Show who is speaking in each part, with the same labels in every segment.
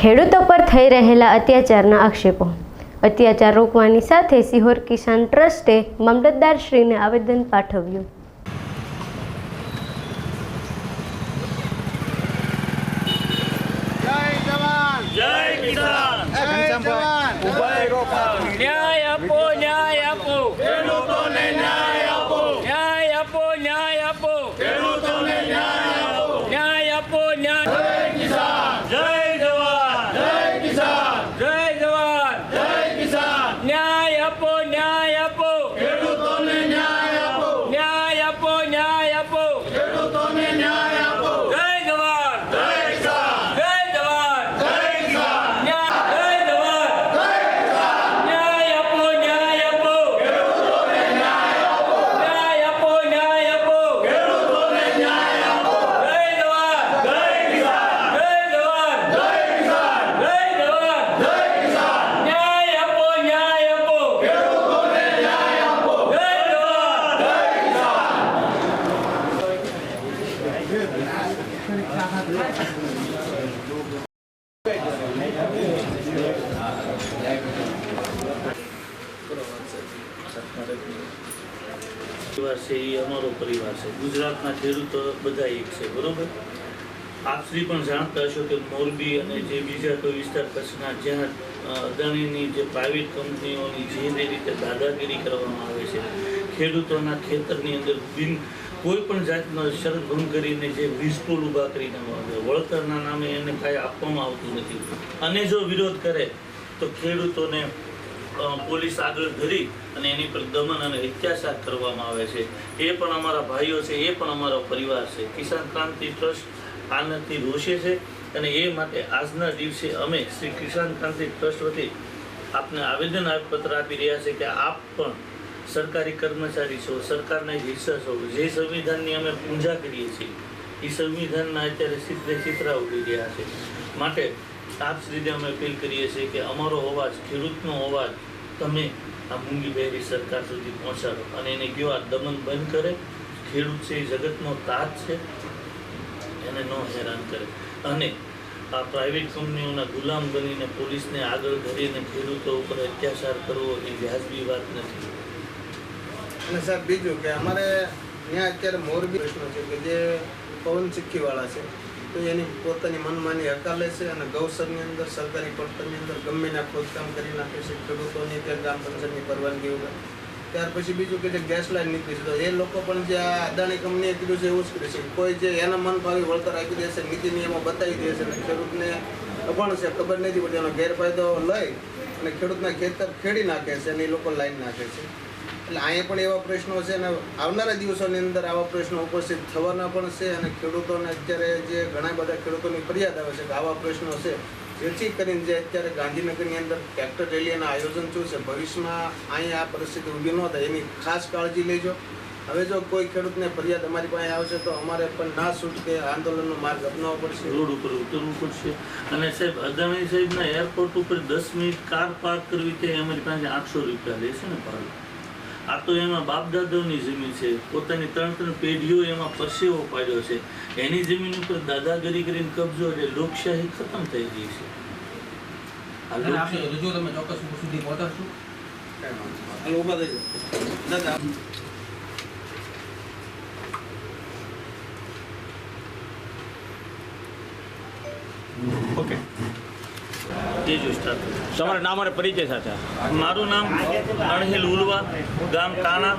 Speaker 1: ખેડૂતો પર થઈ રહેલા અત્યાચારના આક્ષેપો. અત્યાચાર રોકવાની સાથે સિહોર કિસાન ટ્રસ્ટે મામલતદારશ્રીને આવેદન પાઠવ્યું.
Speaker 2: જય કિસાન, ન્યાય આપો, ન્યાય આપો, ખેડૂતોને ન્યાય આપો, ન્યાય આપો, ન્યાય આપો, ખેડૂતોને ન્યાય આપો, ન્યાય આપો, ન્યાય. જય કિસાન, જય જવાન, જય કિસાન, જય જવાન, જય કિસાન. ન્યાય આપો, ન્યાય આપો, ખેડૂતોને ન્યાય આપો, ન્યાય આપો, ન્યાય આપો, ખેડૂતોને ન્યાય આપો. જય જવાન, જય કિસાન, જય જવાન, જય કિસાન.
Speaker 3: પરિવાર છે એ અમારો પરિવાર છે. ગુજરાતના ખેડૂતો બધા એક છે, બરોબર. આપ શ્રી પણ જાણતા હશો કે મોરબી અને જે બીજા કોઈ વિસ્તાર કચ્છના જ્યાં અદાણીની જે પ્રાઇવેટ કંપનીઓની જે રીતે દાદાગીરી કરવામાં આવે છે, ખેડૂતોના ખેતરની અંદર કોઈ પણ જાતનો શરત ભંગ કરીને જે વીજપોલ ઊભા કરીને વળતરના નામે એને કાંઈ આપવામાં આવતું નથી. અને જો વિરોધ કરે તો ખેડૂતોને પોલીસ આગળ ધરી અને એની પર દમન અને અત્યાચાર કરવામાં આવે છે. એ પણ અમારા ભાઈઓ છે, એ પણ અમારો પરિવાર છે. કિસાન ક્રાંતિ ટ્રસ્ટ આનાથી રોષે છે અને એ માટે આજના દિવસે અમે શ્રી કિસાન ક્રાંતિ ટ્રસ્ટ વતી આપને આવેદન પત્ર આપી રહ્યા છે કે આપ પણ સરકારી કર્મચારી છો, સરકારના હિસ્સા છો. જે સંવિધાનની અમે પૂજા કરીએ છીએ એ સંવિધાનના અત્યારે ચિત્રા ઉડી રહ્યા છે. માટે આપ શ્રીને અમે અપીલ કરીએ છીએ કે અમારો અવાજ, ખેડૂતનો અવાજ તમે આ મૂંગી બહેરી સરકાર સુધી પહોંચાડો અને એને કયો આ દમન બંધ કરે. ખેડૂત છે એ જગતનો તાજ છે, એને ન હેરાન કરે અને આ પ્રાઇવેટ કંપનીઓના ગુલામ બનીને પોલીસને આગળ ધરીને ખેડૂતો ઉપર અત્યાચાર કરવો એ વ્યાજબી વાત નથી.
Speaker 4: અને સાહેબ બીજું કે અમારે ત્યાં અત્યારે મોરબી પ્રશ્ન છે કે જે પવન ચીક્કીવાળા છે તો એની પોતાની મનમાની હકાલે છે અને ગૌસરની અંદર સરકારી પડતરની અંદર ગમે ના ખોદકામ કરી નાખે છે ખેડૂતોની કે ગ્રામ પંચાયતની પરવાનગી વગર. ત્યાર પછી બીજું કે જે ગેસ લાઈન નીકળી છે તો એ લોકો પણ જે આ અદાણી કંપનીએ કીધું છે એવું જ કરે છે. કોઈ જે એના મન ભાવી વળતર આપી દેશે, નીતિ નિયમો બતાવી દે છે અને ખેડૂતને અભણ છે, ખબર નથી પડતી, એનો ગેરફાયદો લઈ અને ખેડૂતના ખેતર ખેડી નાખે છે અને એ લોકો લાઈન નાખે છે. એટલે અહીંયા પણ એવા પ્રશ્નો છે અને આવનારા દિવસોની અંદર આવા પ્રશ્નો ઉપસ્થિત થવાના પણ છે અને ખેડૂતોને અત્યારે જે ઘણા બધા ખેડૂતોની ફરિયાદ આવે છે કે આવા પ્રશ્નો છે, જેથી કરીને જે અત્યારે ગાંધીનગરની અંદર ટ્રેક્ટર રેલીના આયોજન થયું છે, ભવિષ્યમાં અહીંયા આ પરિસ્થિતિ ઊભી ન થાય એની ખાસ કાળજી લેજો. હવે જો કોઈ ખેડૂતને ફરિયાદ અમારી પાસે આવશે તો અમારે પણ ના છૂટકે આંદોલનનો માર્ગ અપનાવવો પડશે,
Speaker 3: રોડ ઉપર ઉતરવું પડશે. અને સાહેબ અદાણી સાહેબના એરપોર્ટ ઉપર 10 મિનિટ કાર પાર્ક કરવી તે અમારી પાસે 800 રૂપિયા લેશે ને ભાડું. આ તો એમાં બાપદાદાઓની જમીન છે, પોતાની 3 પેઢીઓ એમાં પરસેવો પાડ્યો છે. એની જમીન ઉપર દાદાગીરી કરીને કબજો એટલે લોકશાહી ખતમ થઈ ગઈ છે.
Speaker 5: તમે ચોક્કસ સુધી પહોંચાડશો.
Speaker 2: ઓકે,
Speaker 3: તમારું નામ અને પરિચય સાથે. મારું નામ અણહિલ ઉલવા, ગામ કાણા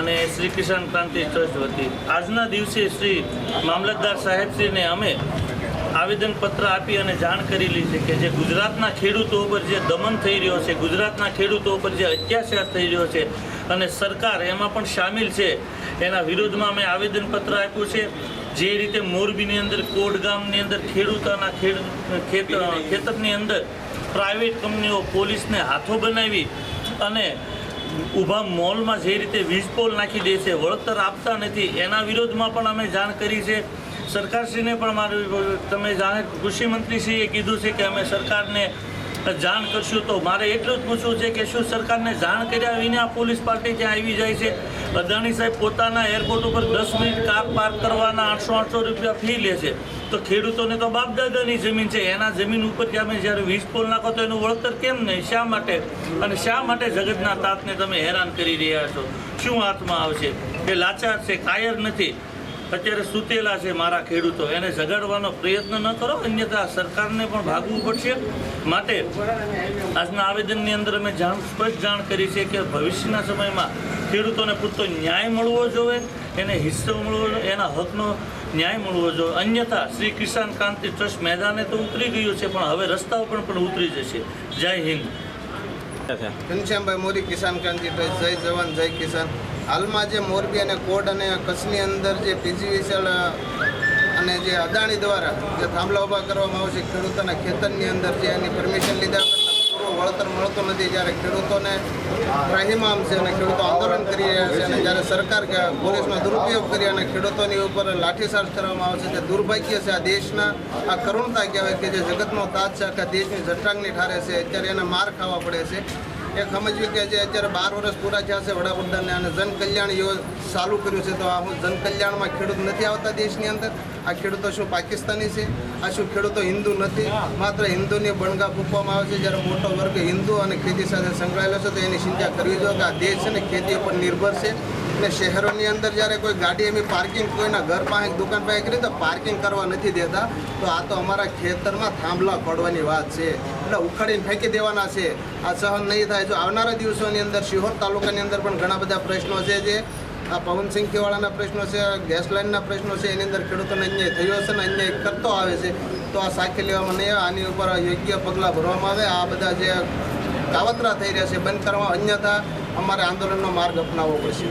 Speaker 3: અને શ્રી કિસાન ક્રાંતિ ટ્રસ્ટ વતી આજના દિવસે શ્રી મામલતદાર સાહેબશ્રીને અમે આવેદનપત્ર આપી અને જાણ કરેલી છે કે જે ગુજરાતના ખેડૂતો ઉપર જે દમન થઈ રહ્યો છે, ગુજરાતના ખેડૂતો ઉપર જે અત્યાચાર થઈ રહ્યો છે અને સરકાર એમાં પણ સામેલ છે, એના વિરોધમાં અમે આવેદનપત્ર આપ્યું છે. જે રીતે મોરબીની અંદર કોટ ગામની અંદર ખેડૂતોના ખેતરની અંદર પ્રાઇવેટ કંપનીઓ પોલીસને હાથો બનાવી અને ઊભા મોલમાં જે રીતે વીજપોલ નાખી દે છે, વળતર આપતા નથી, એના વિરોધમાં પણ અમે જાણ કરી છે. સરકારશ્રીને પણ તમે જાણે કૃષિ મંત્રીશ્રીએ કીધું છે કે અમે સરકારને જાણ કરશું. તો મારે એટલું જ પૂછવું છે કે શું સરકારને જાણ કર્યા વિના પોલીસ પાર્ટી ત્યાં આવી જાય છે? અદાણી સાહેબ પોતાના એરપોર્ટ ઉપર 10 મિનિટ કાર પાર્ક કરવાના 800 રૂપિયા ફી લે છે. તો ખેડૂતોને તો બાપ દાદાની જમીન છે, એના જમીન ઉપર તમે જ્યારે વીજ પોલ નાખો તો એનું વળતર કેમ નહીં? શા માટે? અને શા માટે જગતના તાતને તમે હેરાન કરી રહ્યા છો? શું હાથમાં આવશે? એ લાચાર છે, કાયર નથી, અત્યારે સૂતેલા છે મારા ખેડૂતો. એને જગાડવાનો પ્રયત્ન ન કરો, અન્યથા સરકારને પણ ભાગવું પડશે. માટે આજના આવેદનની અંદર અમે સ્પષ્ટ જાણ કરી છે કે ભવિષ્યના સમયમાં ખેડૂતોને પૂરતો ન્યાય મળવો જોઈએ, એને હિસ્સો મળવો જોઈએ, એના હકનો ન્યાય મળવો જોઈએ. અન્યથા શ્રી કિસાન ક્રાંતિ ટ્રસ્ટ મેદાને તો ઉતરી ગયું છે, પણ હવે રસ્તાઓ પણ ઉતરી જશે. જય હિન્દ.
Speaker 4: ઘનશ્યામભાઈ મોરી, કિસાન ક્રાંતિ ટ્રસ્ટ. જય જવાન જય કિસાન. હાલમાં જે મોરબી અને કોડ અને કચ્છની અંદર જે પીજીવીસીએલ અને જે અદાણી દ્વારા જે થાંભલા ઊભા કરવામાં આવે છે ખેડૂતોના ખેતરની અંદર, જે એની પરમિશન લીધા કરતાં પૂરું વળતર મળતું નથી, જ્યારે ખેડૂતોને ત્રાહિમામ છે અને ખેડૂતો આંદોલન કરી રહ્યા છે, અને જ્યારે સરકાર પોલીસનો દુરુપયોગ કરી અને ખેડૂતોની ઉપર લાઠીચાર્જ કરવામાં આવે છે, તે દુર્ભાગ્ય છે. આ દેશના આ કરુણતા કહેવાય કે જે જગતનો તાજ છે, આખા દેશની જઠરાંગની ઠારે છે. અત્યારે એને માર ખાવા પડે છે. એ સમજવી કે જે અત્યારે 12 વર્ષ પૂરા થયા છે વડાપ્રધાને અને જનકલ્યાણ ચાલુ કર્યું છે, તો આ જનકલ્યાણમાં ખેડૂત નથી આવતા દેશની અંદર? આ ખેડૂતો શું પાકિસ્તાની છે? આ શું ખેડૂતો હિન્દુ નથી? માત્ર હિન્દુની બણગા ફૂંકવામાં આવે છે, જ્યારે મોટો વર્ગ હિન્દુ અને ખેતી સાથે સંકળાયેલો છે. તો એની ચિંતા કરવી જોઈએ કે આ દેશ છે ને ખેતી ઉપર નિર્ભર છે. અને શહેરોની અંદર જ્યારે કોઈ ગાડી એમની પાર્કિંગ કોઈના ઘર પાસે દુકાન પાસે કરી તો પાર્કિંગ કરવા નથી દેતા. તો આ તો અમારા ખેતરમાં થાંભલા પડવાની વાત છે, એટલે ઉખાડીને ફેંકી દેવાના છે. આ સહન નહીં થાય. જો આવનારા દિવસોની અંદર શિહોર તાલુકાની અંદર પણ ઘણા બધા પ્રશ્નો છે, જે આ પવન સિંઘવાળાના પ્રશ્નો છે, ગેસ લાઇનના પ્રશ્નો છે, એની અંદર ખેડૂતોને અન્યાય થયો છે અને અન્યાય કરતો આવે છે. તો આ સાખે લેવામાં નહીં આવે, આની ઉપર યોગ્ય પગલાં ભરવામાં આવે. આ બધા જે કાવતરા થઈ રહ્યા છે બંધ કરવા, અન્યથા અમારે આંદોલનનો માર્ગ અપનાવવો પડશે.